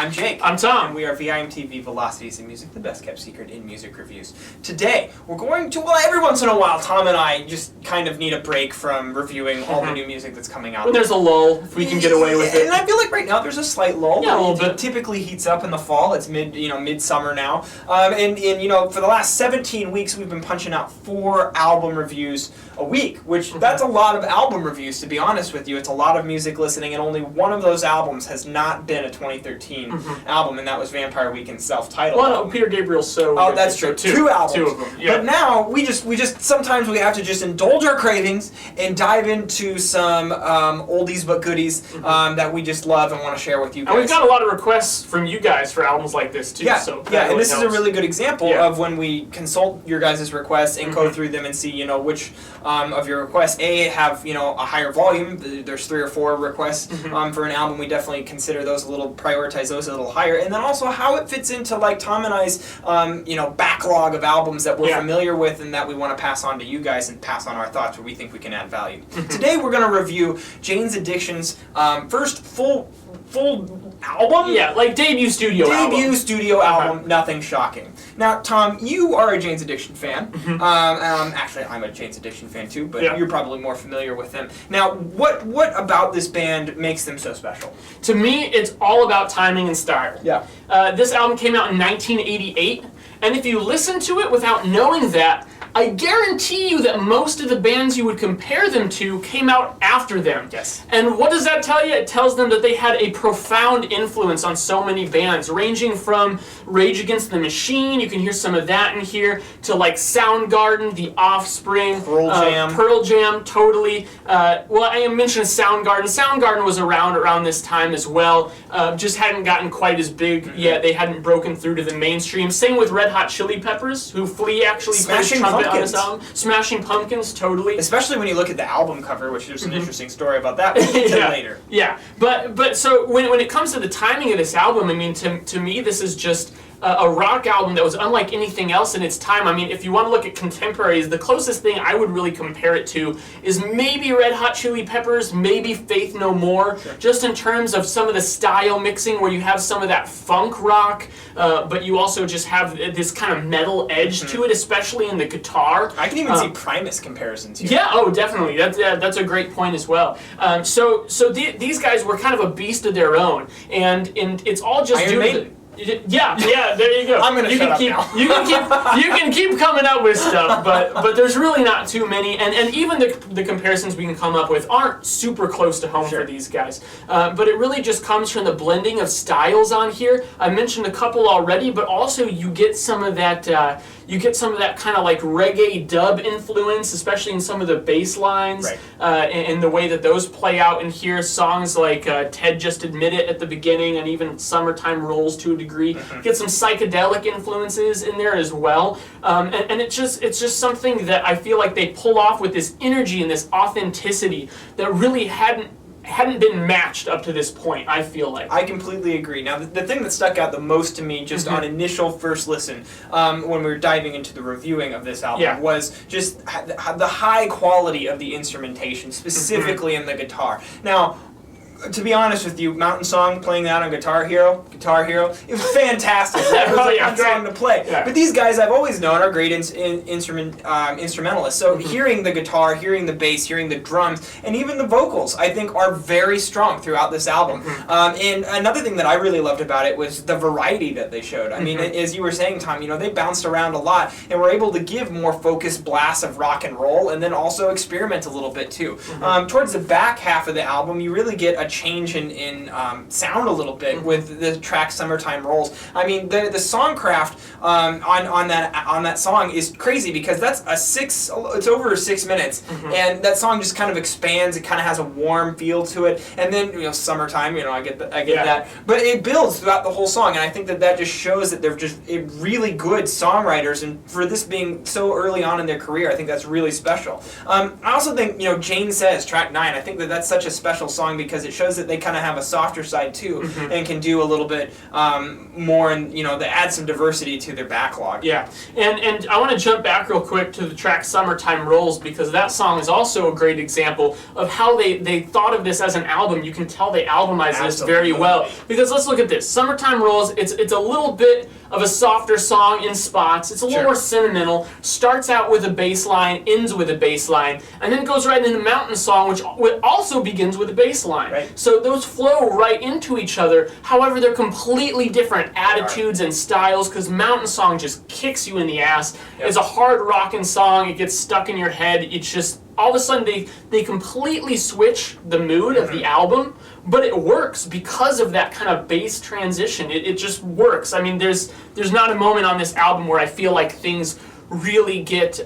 I'm Jake. I'm Tom. And we are VIMTV Velocities in Music, the best kept secret in music reviews. Today, we're going to, well, every once in a while, Tom and I just kind of need a break from reviewing all the new music that's coming out. When there's a lull, if we can get away with it. And I feel like right now there's a slight lull. Yeah, a little bit. It typically heats up in the fall. It's midsummer now. And for the last 17 weeks, we've been punching out 4 album reviews a week, which that's a lot of album reviews, to be honest with you. It's a lot of music listening, and only one of those albums has not been a 2013 album, and that was Vampire Weekend's self-titled. Well, no, Peter Gabriel's So. Oh, that's true. 2 albums. 2 of them. Yeah. But now we just sometimes we have to just indulge our cravings and dive into some oldies but goodies that we just love and want to share with you guys. And we've got a lot of requests from you guys for albums like this too. Yeah, so yeah, and this helps. is a really good example of when we consult your guys' requests and go through them and see, which of your requests have a higher volume. There's 3 or 4 requests for an album. We definitely consider those prioritize those a little higher, and then also how it fits into like Tom and I's backlog of albums that we're familiar with and that we want to pass on to you guys and pass on our thoughts where we think we can add value. Today we're going to review Jane's Addiction's first full album. Yeah, like debut studio album. Nothing shocking. Now, Tom, you are a Jane's Addiction fan. Actually, I'm a Jane's Addiction fan too, but you're probably more familiar with them. Now, what about this band makes them so special? To me, it's all about timing and style. Yeah. This album came out in 1988, and if you listen to it without knowing that, I guarantee you that most of the bands you would compare them to came out after them. Yes. And what does that tell you? It tells them that they had a profound influence on so many bands, ranging from Rage Against the Machine, you can hear some of that in here, to like Soundgarden, The Offspring, Pearl Jam, totally. Well, I mentioned Soundgarden. Soundgarden was around this time as well, just hadn't gotten quite as big yet. They hadn't broken through to the mainstream. Same with Red Hot Chili Peppers, who Flea actually plays trumpet on this album. Smashing Pumpkins, totally. Especially when you look at the album cover, which there's an interesting story about that we'll get to later. Yeah, but so when it comes to the timing of this album, I mean, to me, this is just a rock album that was unlike anything else in its time. I mean, if you want to look at contemporaries, the closest thing I would really compare it to is maybe Red Hot Chili Peppers, maybe Faith No More, just in terms of some of the style mixing where you have some of that funk rock, but you also just have this kind of metal edge to it, especially in the guitar. I can even see Primus comparisons here. Yeah, oh, definitely. That's a great point as well. So these guys were kind of a beast of their own, and it's all just Iron Maiden. Yeah, there you go. I'm gonna shut up now. You can keep coming up with stuff, but there's really not too many, and even the comparisons we can come up with aren't super close to home for these guys. But it really just comes from the blending of styles on here. I mentioned a couple already, but also you get some of that kind of like reggae dub influence, especially in some of the bass lines, and the way that those play out in here. Songs like Ted Just Admit It at the beginning, and even Summertime Rolls to a degree. Get some psychedelic influences in there as well, and it's just something that I feel like they pull off with this energy and this authenticity that really hadn't been matched up to this point, I feel like. I completely agree. Now, the thing that stuck out the most to me just on initial first listen when we were diving into the reviewing of this album was just the high quality of the instrumentation, specifically in the guitar. Now, to be honest with you, Mountain Song, playing that on Guitar Hero, it was fantastic. It was like a song to play. Yeah. But these guys, I've always known, are great instrumentalists. So hearing the guitar, hearing the bass, hearing the drums, and even the vocals, I think are very strong throughout this album. And another thing that I really loved about it was the variety that they showed. I mean, as you were saying, Tom, they bounced around a lot and were able to give more focused blasts of rock and roll, and then also experiment a little bit too. Towards the back half of the album, you really get a change in sound a little bit with the track "Summertime Rolls." I mean, the songcraft on that song is crazy because that's it's over 6 minutes, and that song just kind of expands. It kind of has a warm feel to it, and then "Summertime," I get that, but it builds throughout the whole song, and I think that just shows that they're just really good songwriters, and for this being so early on in their career, I think that's really special. I also think Jane Says, track 9. I think that's such a special song because it shows that they kind of have a softer side too, and can do a little bit more, and they add some diversity to their backlog. Yeah, and I want to jump back real quick to the track "Summertime Rolls" because that song is also a great example of how they thought of this as an album. You can tell they albumized this very well, because let's look at this. "Summertime Rolls." It's a little bit of a softer song in spots. It's a little more sentimental. Starts out with a bass line, ends with a bass line, and then goes right into Mountain Song, which also begins with a bass line. Right. So those flow right into each other. However, they're completely different attitudes and styles, because Mountain Song just kicks you in the ass. Yep. It's a hard rockin' song. It gets stuck in your head. It's just all of a sudden they completely switch the mood of the album, but it works because of that kind of bass transition. It just works. I mean, there's not a moment on this album where I feel like things really get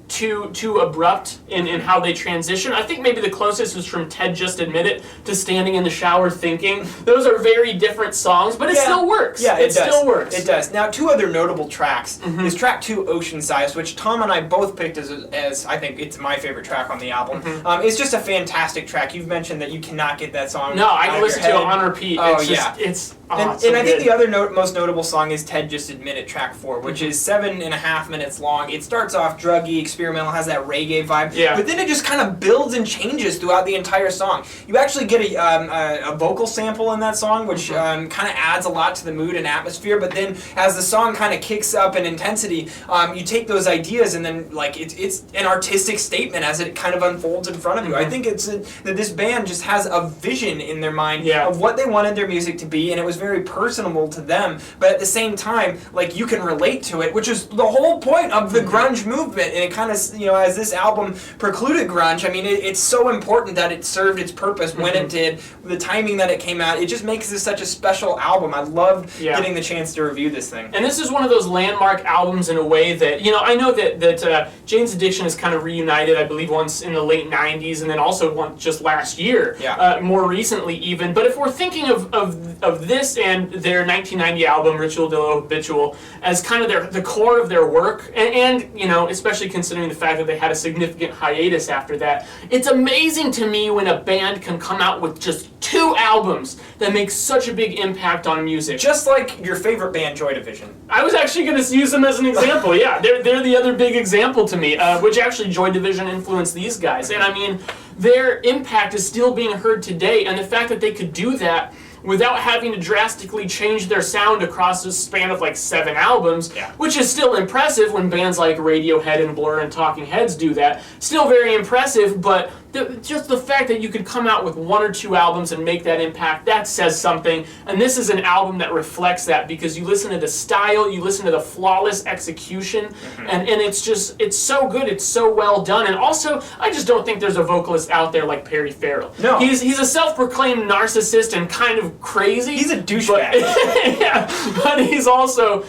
too abrupt in how they transition. I think maybe the closest was from Ted Just Admit It to Standing in the Shower Thinking. Those are very different songs, but it still works. Yeah, it does. Still works. It does. Now, two other notable tracks is track 2, Ocean Size, which Tom and I both picked as I think it's my favorite track on the album. It's just a fantastic track. You've mentioned that you cannot get that song. No, I can listen to it on repeat. Oh, it's just, it's and I think the other most notable song is Ted Just Admit It, track 4, which is 7.5 minutes long. It starts off druggy, experimental, has that reggae vibe, but then it just kind of builds and changes throughout the entire song. You actually get a vocal sample in that song, which kind of adds a lot to the mood and atmosphere, but then as the song kind of kicks up in intensity, you take those ideas and then it's an artistic statement as it kind of unfolds in front of you. I think it's that this band just has a vision in their mind of what they wanted their music to be, and it was very personable to them, but at the same time, you can relate to it, which is the whole point of the grunge movement. And it kind of, as this album precluded grunge, I mean, it's so important that it served its purpose when it did, the timing that it came out. It just makes this such a special album. I loved getting the chance to review this thing. And this is one of those landmark albums in a way that, I know that Jane's Addiction is kind of reunited, I believe, once in the late 90s, and then also once just last year, more recently even. But if we're thinking of this and their 1990 album, Ritual de Habitual, as kind of the core of their work, and especially considering the fact that they had a significant hiatus after that, it's amazing to me when a band can come out with just 2 albums that make such a big impact on music. Just like your favorite band, Joy Division. I was actually going to use them as an example. Yeah, they're the other big example to me, which actually Joy Division influenced these guys. And I mean, their impact is still being heard today, and the fact that they could do that without having to drastically change their sound across a span of 7 albums, which is still impressive when bands like Radiohead and Blur and Talking Heads do that. Still very impressive, but just the fact that you could come out with 1 or 2 albums and make that impact, that says something. And this is an album that reflects that, because you listen to the style, you listen to the flawless execution, and it's so good, it's so well done. And also, I just don't think there's a vocalist out there like Perry Farrell. No. He's a self-proclaimed narcissist and kind of crazy. He's a douchebag. But he's also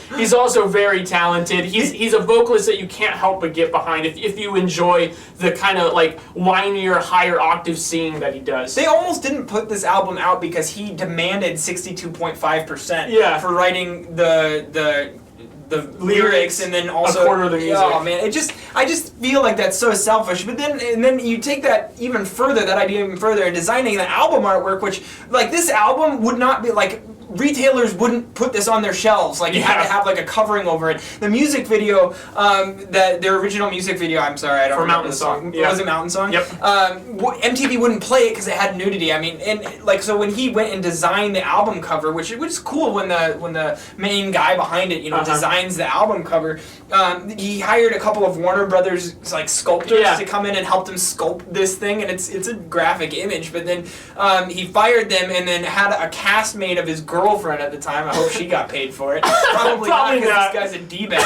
very talented. He's a vocalist that you can't help but get behind if you enjoy the kind of whinier, higher octave singing that he does. They almost didn't put this album out because he demanded 62.5% for writing the lyrics and then also a quarter of the music. Oh man, I just feel like that's so selfish. But then you take that even further, that idea even further, and designing the album artwork, which this album would not be retailers wouldn't put this on their shelves. You had to have a covering over it. The music video, their original music video, I'm sorry, I don't remember Mountain the song. Song. Was it Mountain Song? Yep. MTV wouldn't play it because it had nudity. I mean, and so when he went and designed the album cover, which is cool when the main guy behind it, designs the album cover, he hired a couple of Warner Brothers sculptors to come in and help him sculpt this thing, and it's a graphic image. But then he fired them and then had a cast made of his girlfriend at the time. I hope she got paid for it. Probably not, because this guy's a D-bag.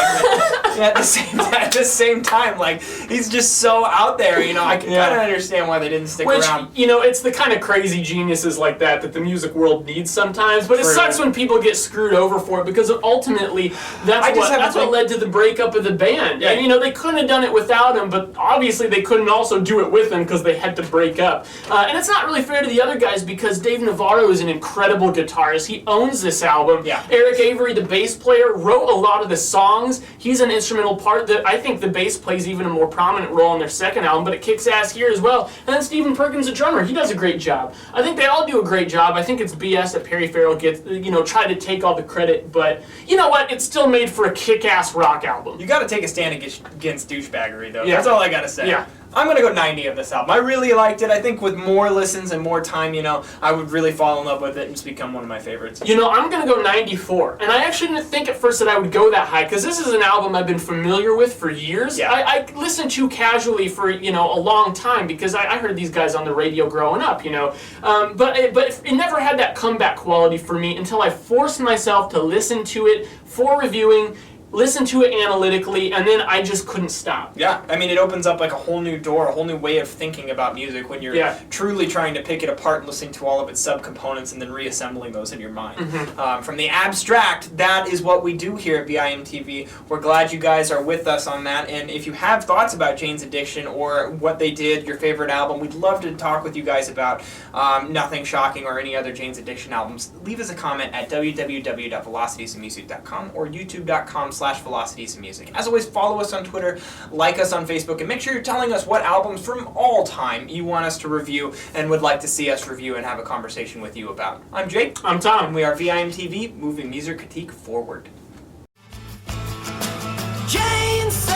But at the same time, he's just so out there. I can kind of understand why they didn't stick around. It's the kind of crazy geniuses like that the music world needs sometimes. But it sucks when people get screwed over for it, because ultimately that's what led to the breakup of the band. Yeah. And they couldn't have done it without him, but obviously they couldn't also do it with him because they had to break up. And it's not really fair to the other guys, because Dave Navarro is an incredible guitarist. He owns this album. Yeah. Eric Avery, the bass player, wrote a lot of the songs. He's an instrumental part. I think the bass plays even a more prominent role on their second album, but it kicks ass here as well. And then Stephen Perkins, the drummer, he does a great job. I think they all do a great job. I think it's BS that Perry Farrell gets, try to take all the credit, but you know what? It's still made for a kick-ass rock album. You got to take a stand against douchebaggery, though. Yeah. That's all I got to say. Yeah. I'm going to go 90 of this album. I really liked it. I think with more listens and more time, I would really fall in love with it and just become one of my favorites. I'm going to go 94. And I actually didn't think at first that I would go that high, because this is an album I've been familiar with for years. Yeah. I listened to casually for, a long time, because I heard these guys on the radio growing up, But it never had that comeback quality for me until I forced myself to listen to it for reviewing, listen to it analytically, and then I just couldn't stop. Yeah, I mean, it opens up like a whole new door, a whole new way of thinking about music when you're truly trying to pick it apart and listening to all of its subcomponents and then reassembling those in your mind. Mm-hmm. From the abstract, that is what we do here at VIMTV. We're glad you guys are with us on that, and if you have thoughts about Jane's Addiction or what they did, your favorite album, we'd love to talk with you guys about Nothing Shocking or any other Jane's Addiction albums. Leave us a comment at www.velocitiesandmusic.com or youtube.com/velocitiesandmusic. As always, follow us on Twitter, like us on Facebook, and make sure you're telling us what albums from all time you want us to review and would like to see us review and have a conversation with you about. I'm Jake. I'm Tom. And we are VIMTV, moving music critique forward. Jane's